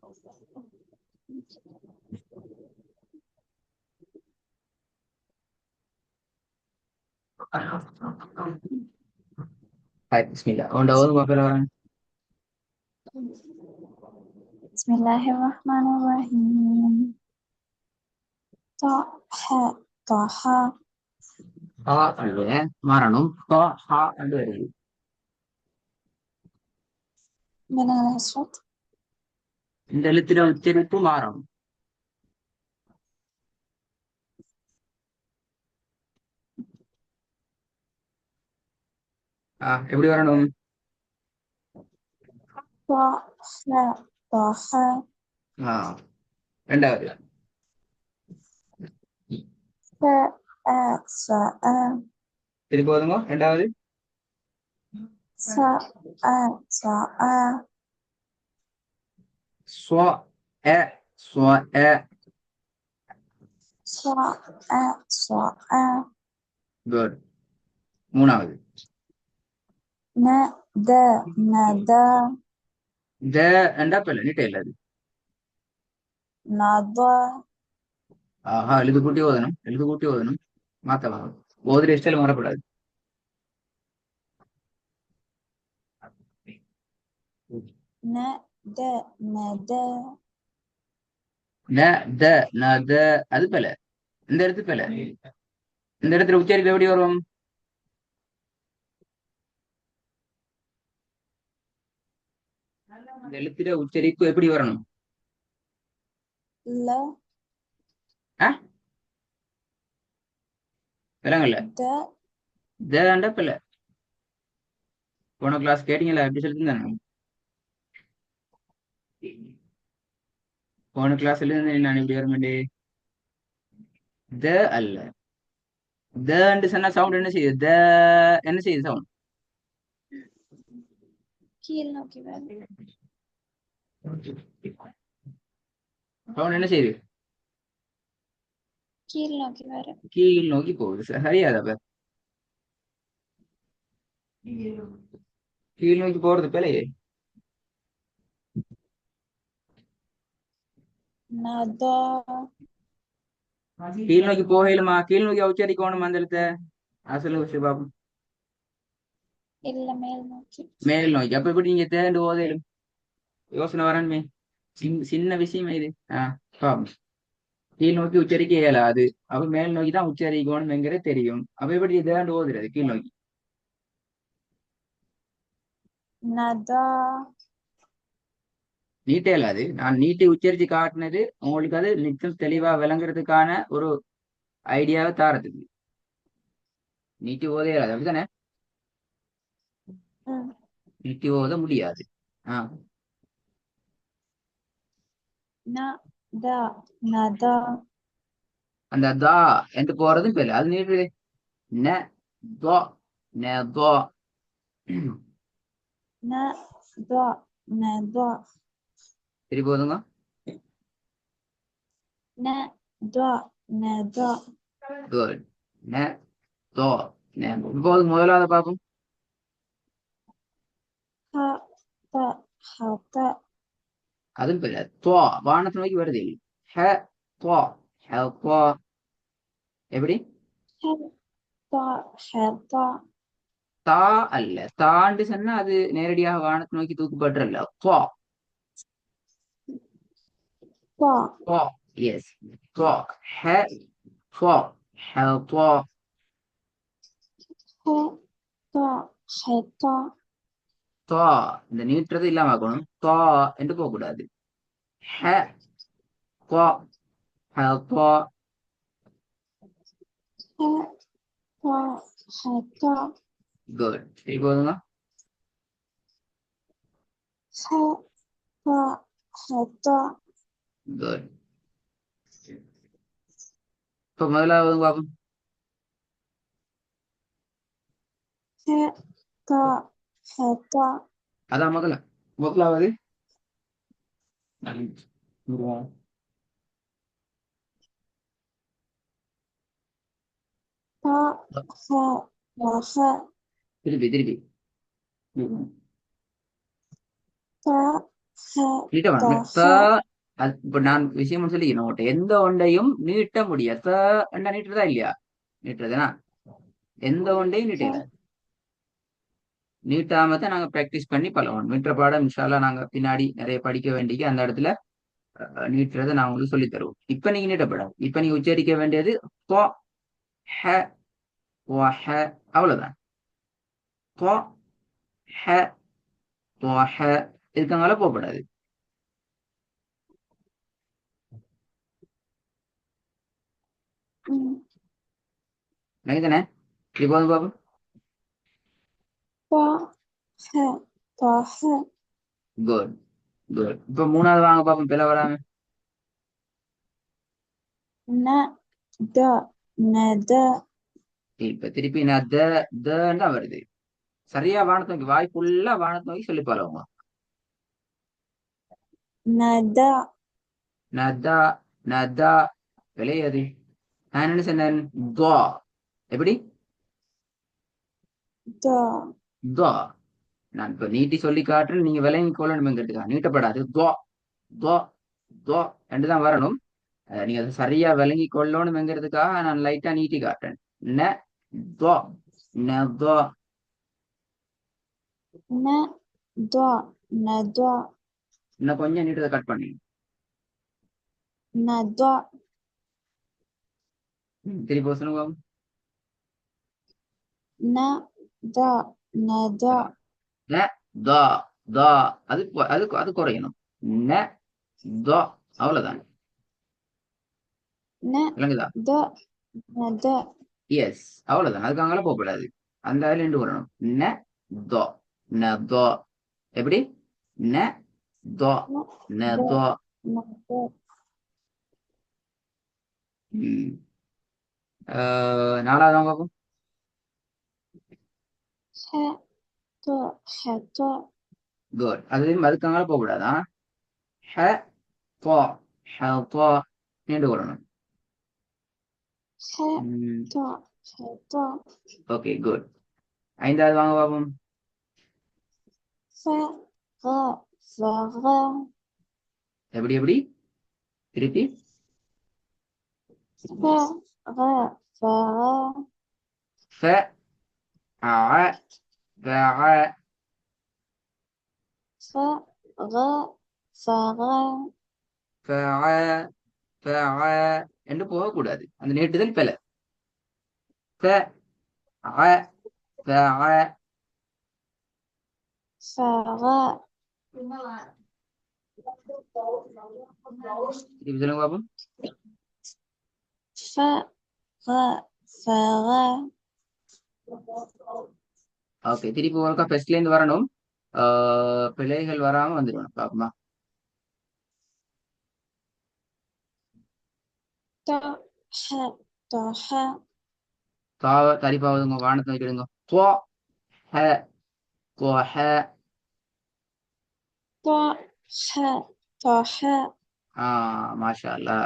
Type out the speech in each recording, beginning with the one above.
Hai, Bismillah. Onda awal apa orang? Bismillahirrahmanirrahim. Taha, taha, Ha ada ya, maranum. To ha ada ya. من الأسود. இந்த எழுத்துல உச்சரிப்பு மாறும். எப்படி வரணும்? طه، طه، ஆ, ரெண்டாவது. ساء، ساء، திருப்பி போதுங்க. ரெண்டாவது. ساء، ساء، ஸ்வ எ ஸ்வ எ. ساء، ساء، குட். மூணாவது. نادى، نادى، த ரெண்டா பிள்ளை நீட்ட இல்ல அது. نادى، ஆஹா, எழுது கூட்டி ஓதணும். எழுது கூட்டி ஓதணும். மாத்தலாம். ஓதுற இஷ்டம் மாறப்படாது. نادى، نادى، ந த ந த அது பிள்ளை. இந்த இடத்து பிள்ளை. இந்த இடத்துல உச்சரிப்பு எப்படி வரும்? இந்த எழுத்துல உச்சரிப்பு எப்படி வரணும்? لا، ஆ, விலங்கல்ல. دا، த ரெண்டா பிள்ளை. போன கிளாஸ் கேட்டீங்களா? எப்படி சொல்லியிருந்தாங்க? போன கிளாஸ்ல இருந்து நான் இப்படி வரமாட்டே. த அல்ல. த சொன்னா சவுண்ட் என்ன செய்யுது? த என்ன செய்யுது சவுண்ட்? கீழ் நோக்கி வரும். சவுண்ட் என்ன செய்யுது? கீழ் நோக்கி வரும். கீழ் நோக்கி போகுது. சரியாதா அப்ப? கீழ் நோக்கி போறது பிள்ளையே. نادى، கீழ் நோக்கி போகலுமா? கீழ் நோக்கி உச்சரிக்கணும் அந்த இடத்த. அசல் விஷயம் பாப்போம். இல்ல மேல் நோக்கி. மேல் நோக்கி. அப்ப எப்படி நீங்க தேண்டு போதையிலும் யோசனை வரணுமே. சின்ன விஷயம் இது. பாப்போம். கீழ் நோக்கி உச்சரிக்க இயலாது. அப்ப மேல் நோக்கி தான் உச்சரிக்கணும் என்கிறது தெரியும். அப்ப எப்படி தேண்டு ஓதுறது கீழ் நோக்கி? نادى، நீட்டே இல்லாது. நான் நீட்டி உச்சரிச்சு காட்டினது உங்களுக்கு அது நிச்சயம் தெளிவா விளங்குறதுக்கான ஒரு ஐடியாவை தாரத்துக்கு. நீட்டி ஓதே இல்லாது அப்படித்தானே? நீட்டி ஓத முடியாது. ஆஹ் نادى، نادى، அந்த தா என்று போறதும் பேரு அது நீட்டு. ந தோ ந தோ. نادى، نادى، சரி போதுங்க. نادى، نادى، குட். ந தோ ந. இப்போது முதலாவது பார்ப்போம். حتى، حتى، அதுவும் பேரு தோ வானத்தை நோக்கி வருது. ஹ தோ ஹ தோ. எப்படி? حتى، حتى، தா அல்ல. தாண்டு சொன்னா அது நேரடியாக வானத்தை நோக்கி தூக்கப்பட்டுறல. தோ طا، தோ. எஸ். தோ ஹ தோ ஹ தோ. حتى، حتى، தோ இந்த நீட்டுறது இல்லாம ஆக்கணும். தோ என்று போக கூடாது. ஹ தோ ஹ தோ. حتى، حتى، குட். சரி போதுங்க. حتى، حتى، குட். இப்ப முதலாவது பார்ப்போம். حتى، حتى، அதான் முதலாவது. تا، خا، وخا، திருப்பி திருப்பி. تا، நீட்ட வேணும் இப்ப நான் விஷயம் சொல்லி எந்த ஒன்றையும் நீட்ட முடியாது நீட்டுறதா இல்லையா நீட்டுறதுனா எந்த ஒன்றையும் நீட்டல நீட்டாம தான் நாங்க பிராக்டிஸ் பண்ணி பழகணும் மீட்டுற பாடம் இன்ஷால்லா நாங்க பின்னாடி நிறைய படிக்க வேண்டிய அந்த இடத்துல நீட்டுறதை நான் உங்களுக்கு சொல்லி தருவோம் இப்ப நீங்க நீட்டப்படாது இப்ப நீங்க உச்சரிக்க வேண்டியது தொ ஹ வ ஹ அவ்வளவுதான் தொ ஹ வ ஹ இதுக்கங்கால போகப்படாது எனக்கு தானே இது போதும் பாபு குட் குட் இப்ப மூணாவது வாங்க பாப்போம் பிள்ளை வராம இப்ப திருப்பி நான் தான் வருது சரியா வானத்தை நோக்கி வாய் ஃபுல்லா வானத்தை நோக்கி சொல்லி பழகுங்க நதா நதா விளையாது நான் என்ன சொன்னேன் துவா எப்படி துவா நான் இப்ப நீட்டி சொல்லி காட்டுறேன் நீங்க விளங்கி கொள்ளணுங்கிறதுக்கா நீட்டப்படாது துவா துவா துவா என்று தான் வரணும் நீங்க அதை சரியா விளங்கி கொள்ளணுங்கிறதுக்காக நான் லைட்டா நீட்டி காட்டுறேன் ந துவா ந துவா இன்னும் கொஞ்சம் நீட்டத்தை கட் பண்ணி திருப்பி சொல்லுங்க ந தா தா அது அது அது குறையணும் ந தா அவ்வளவுதான் விளங்குதா எஸ் அவ்வளவுதான் அதுக்காக போகக்கூடாது அந்த அதுல இருந்து வரணும் ந தோ ந தோ எப்படி ந தோ ந தோ நாலாவது பார்ப்போம் குட் அதுக்காக போகக்கூடாதான் ஹ போ ஹ போ நீண்டு வரணும் ஓகே குட் ஐந்தாவது வாங்க பார்ப்போம் எப்படி எப்படி திருப்பி ஃப அ ஃப என்று போகக்கூடாது அந்த நீட்டுதல் பெல திருப்பி சொல்லுங்க பாப்போம் ஓகே திருப்பி ஒருக்கா ஃபர்ஸ்ட்ல இருந்து வரணும் பிழைகள் வராம வந்துடணும் பாப்போமா தரிப்பாவது உங்க வானத்தை வைக்கிடுங்க போ ஹ போ ஹ மாஷா அல்லா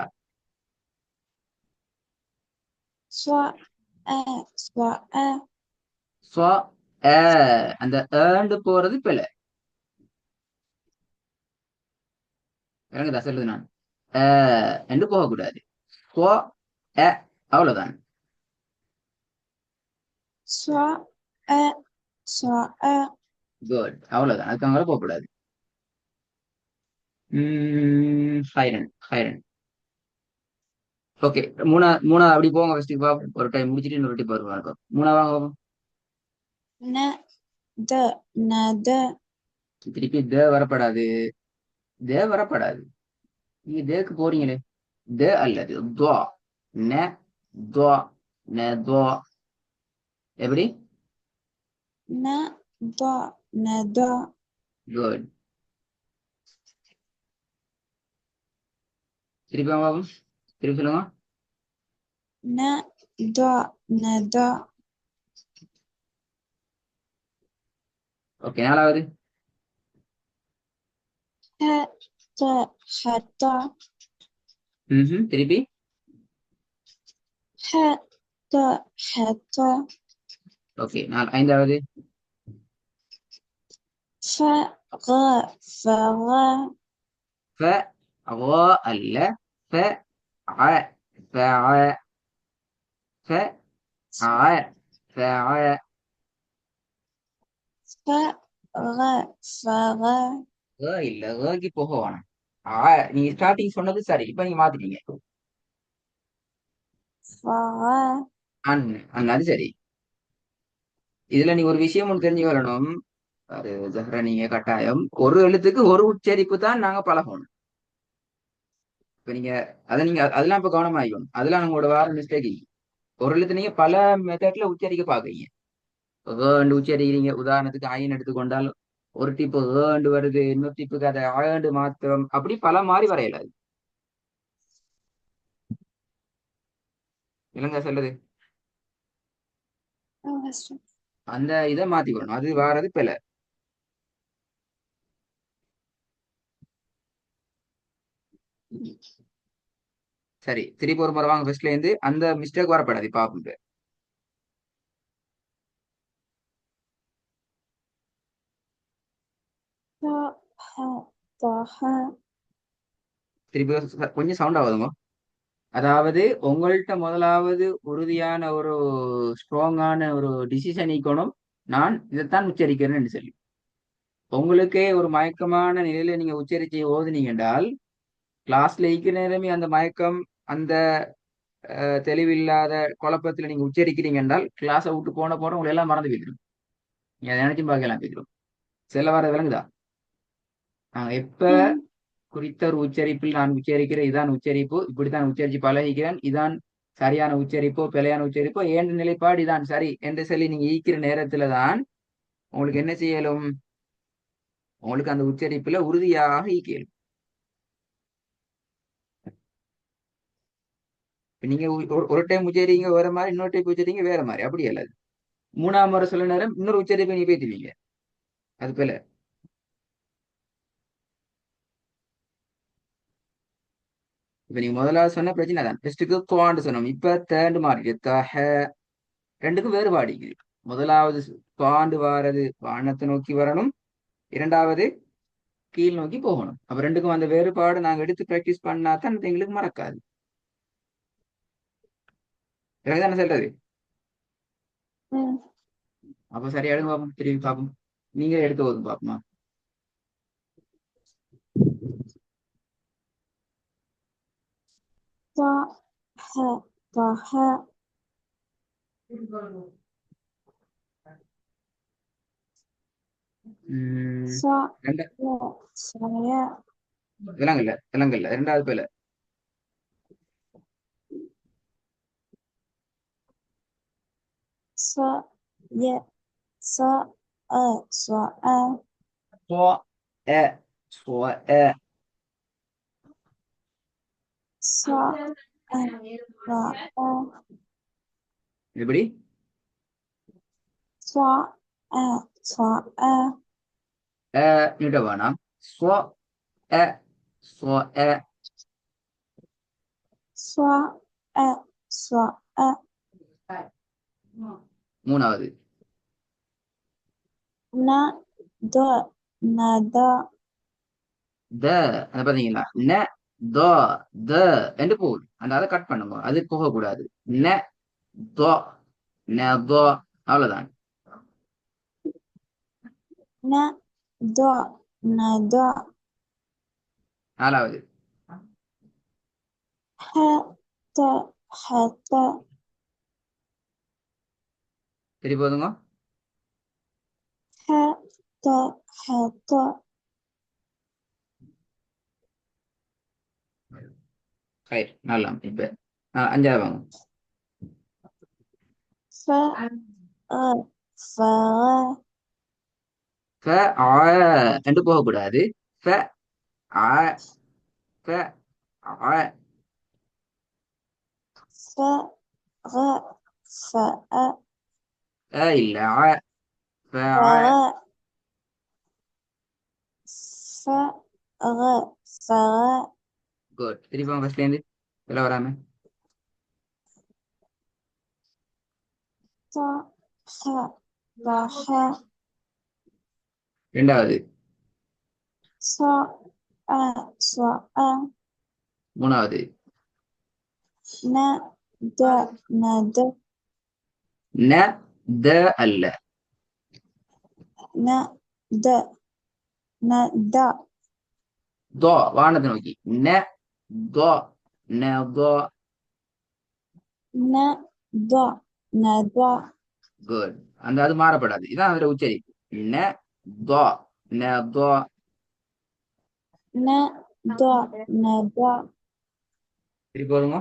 அந்த ஏண்டு போறது பிழை விளங்குதா சொல்லுது நான் என்று போகக்கூடாது அவ்வளவுதான் குட் அவ்வளவுதான் அதுக்காக போகக்கூடாது ஹைரன் ஹைரன் ஓகே மூணா அப்படி போங்க ஃபர்ஸ்ட் ஒரு டைம் முடிச்சிட்டு இன்னொரு டைம் வருவாங்க மூணா வாங்க திருப்பி வரப்படாது வரப்படாது நீங்க தேக்கு போறீங்களே அல்லது துவா ந துவா ந துவா எப்படி குட் திருப்பி வாங்க திருப்பி சொல்லுங்க ஓகே நாலாவது திருப்பி ஓகே ஐந்தாவது فغ ف غا அல்ல ف ع فع ف ع فع فغ இல்ல க்கு போக வேணாம் நீங்க ஸ்டார்டிங் சொன்னது சரி இப்ப நீங்க மாத்திட்டீங்க فغ அன் அது சரி இதுல நீங்க ஒரு விஷயம் ஒன்று தெரிஞ்சு வரணும் அது ஜஹ்ரா நீங்க கட்டாயம் ஒரு எழுத்துக்கு ஒரு உச்சரிப்பு தான் நாங்க பழகணும் இப்ப நீங்க நீங்க அதெல்லாம் இப்ப கவனமா ஆகிக்கணும் அதெல்லாம் உங்களோட வேற மிஸ்டேக் ஒரு எழுத்து நீங்க பல மெத்தட்ல உச்சரிக்க பாக்குறீங்க ஏண்டு உச்சரிக்கிறீங்க உதாரணத்துக்கு ஆயின்னு எடுத்துக்கொண்டால் ஒரு டிப்பு ஏண்டு வருது இன்னொரு டிப்புக்கு அதை ஆண்டு மாத்திரம் அப்படி பல மாதிரி வரையலாது இல்லைங்க சொல்லுது அந்த இதை மாத்திக்கணும் அது வாரது பிழை சரி திருப்பி ஒரு முறை வாங்க ஃபர்ஸ்ட்ல இருந்து அந்த மிஸ்டேக் வரப்படாது பாப்போம் திருப்பி கொஞ்சம் சவுண்ட் ஆகுதுங்க அதாவது உங்கள்கிட்ட முதலாவது உறுதியான ஒரு ஸ்ட்ராங்கான ஒரு டிசிஷன் ஈக்கணும் நான் இதைத்தான் உச்சரிக்கிறேன்னு சொல்லி உங்களுக்கே ஒரு மயக்கமான நிலையில நீங்க உச்சரிச்சு ஓதுனீங்க என்றால் கிளாஸ்ல ஈக்கிற நேரமே அந்த மயக்கம் அந்த தெளிவில்லாத குழப்பத்துல நீங்க உச்சரிக்கிறீங்க என்றால் கிளாஸை விட்டு போன உங்களை எல்லாம் மறந்து வைக்கிறோம் நீங்க அதை நினைச்சும் பார்க்கலாம் வைக்கிறோம் செல்ல வர விளங்குதா நாங்க எப்ப குறித்த ஒரு உச்சரிப்பில் நான் உச்சரிக்கிறேன் இதான் உச்சரிப்பு இப்படித்தான் உச்சரிச்சு பழகிக்கிறேன் இதான் சரியான உச்சரிப்போ பிழையான உச்சரிப்போ ஏன்ற நிலைப்பாடு இதான் சரி என்று சொல்லி நீங்க ஈக்கிற நேரத்துல தான் உங்களுக்கு என்ன செய்யலும் உங்களுக்கு அந்த உச்சரிப்புல உறுதியாக ஈக்கலும் நீங்க ஒரு டைம் உச்சரிங்க வேற மாதிரி இன்னொரு டைம் உச்சரிங்க வேற மாதிரி அப்படி அல்லது மூணாம் முறை சொல்ல நேரம் இன்னொரு உச்சரிப்பை நீ பேத்துவீங்க அது போல இப்ப நீங்க முதலாவது சொன்ன பிரச்சனை தான் ஃபர்ஸ்ட்டுக்கு குவாண்டு சொன்னோம் இப்ப தேர்ண்டு மாறி ரெண்டுக்கும் வேறுபாடு இருக்குது முதலாவது பாண்டு வாரது வானத்தை நோக்கி வரணும் இரண்டாவது கீழ் நோக்கி போகணும் அப்ப ரெண்டுக்கும் அந்த வேறுபாடு நாங்க எடுத்து பிராக்டிஸ் பண்ணா தான் எங்களுக்கு மறக்காது தானே சொல்றது அப்ப சரியா எடுங்க பார்ப்போம் திரும்பி பார்ப்போம் நீங்க எடுத்து போதும் பார்ப்போமா விலங்கல்ல இரண்டாவது பேல எப்படி நீட்ட வேணாம் மூணாவது த அதை பாத்தீங்களா ந த த என்று போகுது அந்த அதை கட் பண்ணுங்க அது போகக்கூடாது ந த ந த அவ்வளவுதான் நாலாவது சரி போதுங்க சரி நல்லா இப்ப அஞ்சாவது வாங்க என்று போகக்கூடாது இல்ல குட் திருப்பி ஃபர்ஸ்ட்ல இருந்து இதெல்லாம் வராம ரெண்டாவது. صاء மூணாவது. ند ند ந த அல்ல. ند ند தோ வானத்தை நோக்கி. ந தோ ந தோ. ند ند குட். அந்த அது மாறப்படாது. இதான் அதோட உச்சரிப்பு. ந தோ ந தோ. ند ند திருப்பி வருங்க.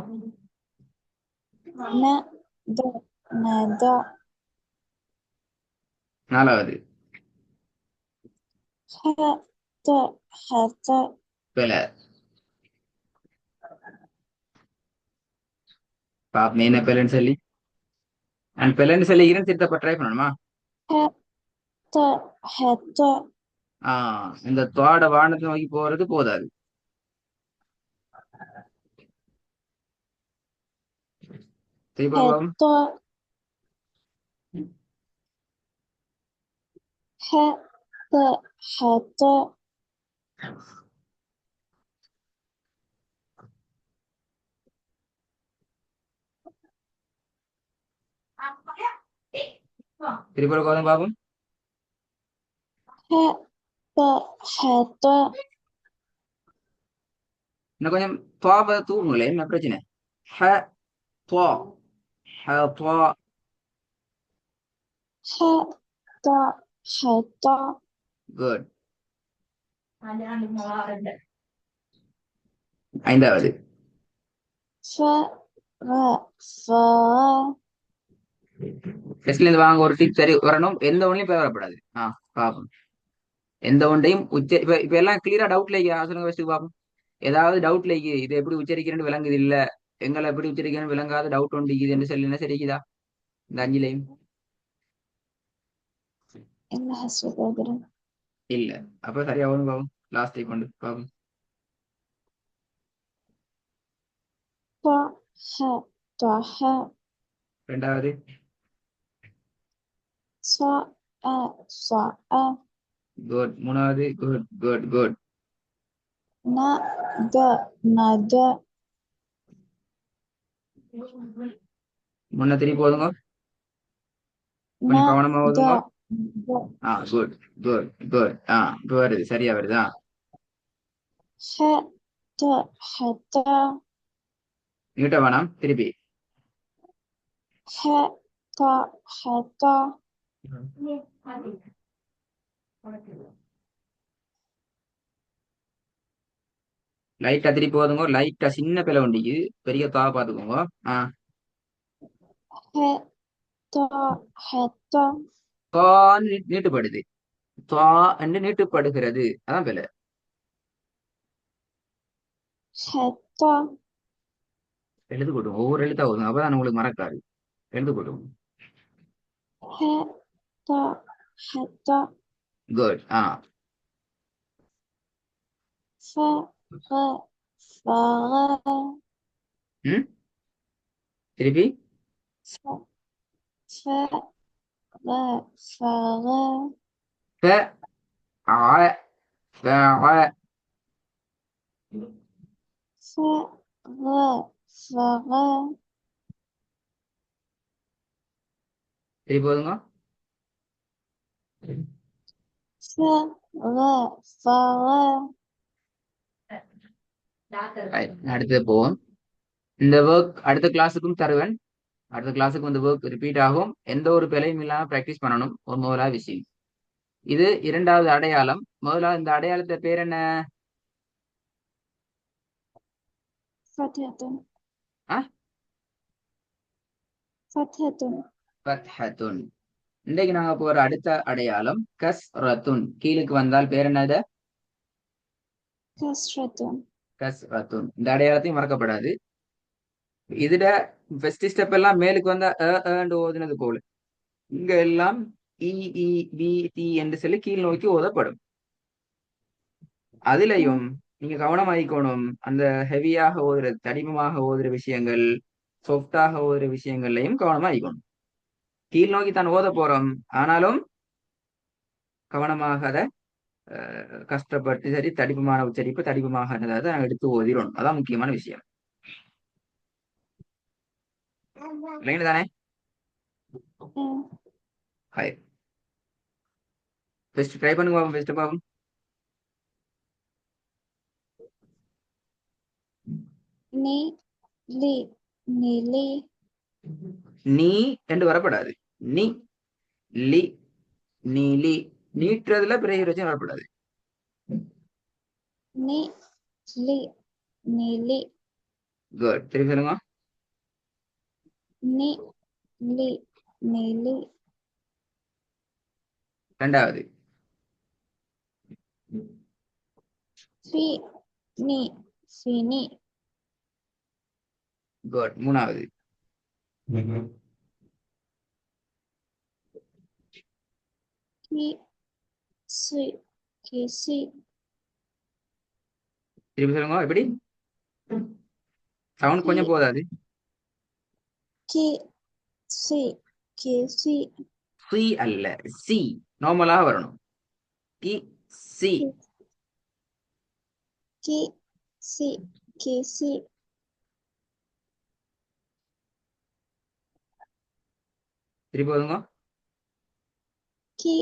ند ند நாலாவது. حت حت பில. பாப்பமே என்ன பிள்ளைன்னு சொல்லி. நான் பிள்ளைன்னு சொல்லிக்கிறேன், திருத்தப்ப ட்ரை பண்ணணுமா? حت حت இந்த தோட வானத்தை நோக்கி போறது போதாது. திருப்பி பாப்போம். حت حت حت திருப்பி கோதம் பாப்போம். حت حت இன்னும் கொஞ்சம் துவாப தூங்குங்களே, என்ன பிரச்சனை? ஹ துவா ஹ துவா. حت حت குட். ஐந்தாவது. ف ف டெஸ்ட்ல இருந்து வாங்க ஒரு டிப் சரி வரணும். எந்த ஒன்றையும் பேவரப்படாது. பாப்போம். எந்த ஒன்றையும் இப்ப இப்ப எல்லாம் கிளியரா டவுட்ல சொல்லுங்க ஃபர்ஸ்ட் பாப்போம். ஏதாவது டவுட்ல இது எப்படி உச்சரிக்கிறேன்னு விளங்குது இல்ல, எங்களை எப்படி உச்சரிக்கிறேன்னு விளங்காத டவுட் ஒன்று இது சொல்லி சரிக்குதா இந்த அஞ்சிலையும்? إلا حسب قادرا இல்ல. அப்ப சரியா வரும் பாவம். லாஸ்ட் டைப் கொண்டு பாவம். طح طح ரெண்டாவது. صاء صاء குட். மூணாவது. Good good good. ند ند முன்ன திருப்பி போதுங்க. கொஞ்சம் கவனமா ند ஓதுங்க. ند குட் குட் குட். இப்ப வருது, சரியா வருதா? حت حت நீட்ட வேணாம். திருப்பி. حت حت லைட்டா திருப்பி போதுங்க. லைட்டா சின்ன பிள்ளை வண்டிக்கு பெரிய தா பாத்துக்கோங்க. حت حت தான்னு நீட்டுப்படுது. தா என்று நீட்டுப்படுகிறது. அதான் பிள்ளை. حت எழுது போட்டும். ஒவ்வொரு எழுத்தா ஓதுங்க, அப்பதான் உங்களுக்கு மறக்காது. எழுது போட்டும். حت حت குட். ف فغ ம் திருப்பி. ف فغ ஃப ஆ ஃப ஆ. فغ فغ திருப்பி போதுங்க. فغ فغ அடுத்து போவோம். இந்த ஒர்க் அடுத்த கிளாஸுக்கும் தருவேன். அடுத்த கிளாஸுக்கு இந்த ஒர்க் ரிப்பீட் ஆகும். எந்த ஒரு பிழையும் இல்லாம பிராக்டிஸ் பண்ணணும். ஒரு முதலாவது விஷயம். இது இரண்டாவது அடையாளம். முதலாவது இந்த அடையாளத்தை பேர் என்ன? فتحة ஆ فتحة ஃபத்ஹத்துன். இன்றைக்கு நாங்க போற அடுத்த அடையாளம் கஸ்ரத்துன். கீழுக்கு வந்தால் பேர் என்னது? كسرة கஸ்ரத்துன். இந்த அடையாளத்தையும் மறக்கப்படாது. இதுல ஃபர்ஸ்ட் ஸ்டெப் எல்லாம் மேலுக்கு வந்தா ஓதுனது போல, இங்க எல்லாம் இ இ பி டி என்று சொல்லி கீழ் நோக்கி ஓதப்படும். அதுலயும் நீங்க கவனமாயிக்கணும். அந்த ஹெவியாக ஓதுற, தடிமமாக ஓதுற விஷயங்கள், சொஃப்டாக ஓதுற விஷயங்கள்லையும் கவனமாயிக்கணும். கீழ் நோக்கி தான் ஓத போறோம், ஆனாலும் கவனமாக அதை கஷ்டப்பட்டு சரி தடிப்புமான உச்சரிப்பு தடிப்புமாக நான் எடுத்து ஓதிடணும். அதான் முக்கியமான விஷயம். இல்லைங்க தானே? ஹாய், ஃபர்ஸ்ட் ட்ரை பண்ணுங்க பாப்போம். ஃபர்ஸ்ட் பாப்போம். நீ லி நீலி நீ என்று வரப்படாது. நீ லி நீலி நீட்டுறதுல பிறகு வச்சு வரப்படாது. நீ லி நீலி குட். திருப்பி சொல்லுங்க. நீ லி நீலி ரெண்டாவது. ஃபி நீ ஃபினி குட். மூணாவது. கி சி கிசி திருப்பி சொல்லுங்க. எப்படி சவுண்ட் கி கொஞ்சம் போதாது. கி சி கிசி சி அல்ல, சி நார்மலாக வரணும். கி சி. கி கி சி கிசி திருப்பி வருங்க. கி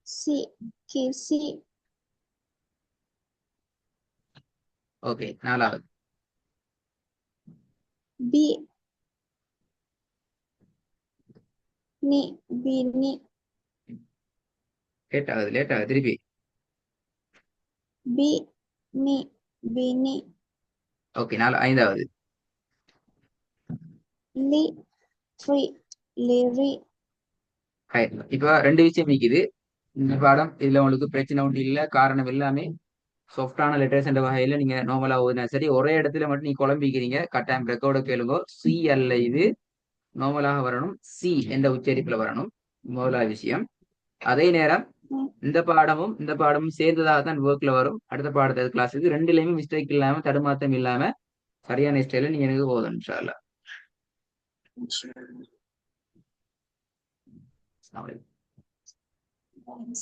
சி கிசி ஓகே. நாலாவது. பி நீ பினி லேட் ஆகுது, லேட் ஆகுது. திருப்பி. பி நீ பினி ஓகே. ஐந்தாவது. லி ஃப்ரீ லிரி இப்ப ரெண்டு விஷயம் நிக்குது இந்த பாடம். இதுல உங்களுக்கு பிரச்சனை ஒன்று இல்ல. காரணம் எல்லாமே சாஃப்டான லெட்டர்ஸ் என்ற வகையில நீங்க நார்மலா ஓதுனா சரி. ஒரே இடத்துல மட்டும் நீங்க குழம்பிக்கிறீங்க. கட்டாயம் ரெக்கார்டு கேளுங்க. சி அல்ல, இது நார்மலாக வரணும். சி என்ற உச்சரிப்புல வரணும். முதலாவது விஷயம். அதே நேரம் இந்த பாடமும் சேர்ந்ததாக தான் ஒர்க்ல வரும். அடுத்த பாடத்தை கிளாஸுக்கு ரெண்டுலயுமே மிஸ்டேக் இல்லாம தடுமாற்றம் இல்லாம சரியான ஸ்டைல நீங்க எனக்கு ஓதணும் இன்ஷா அல்லாஹ். Thanks.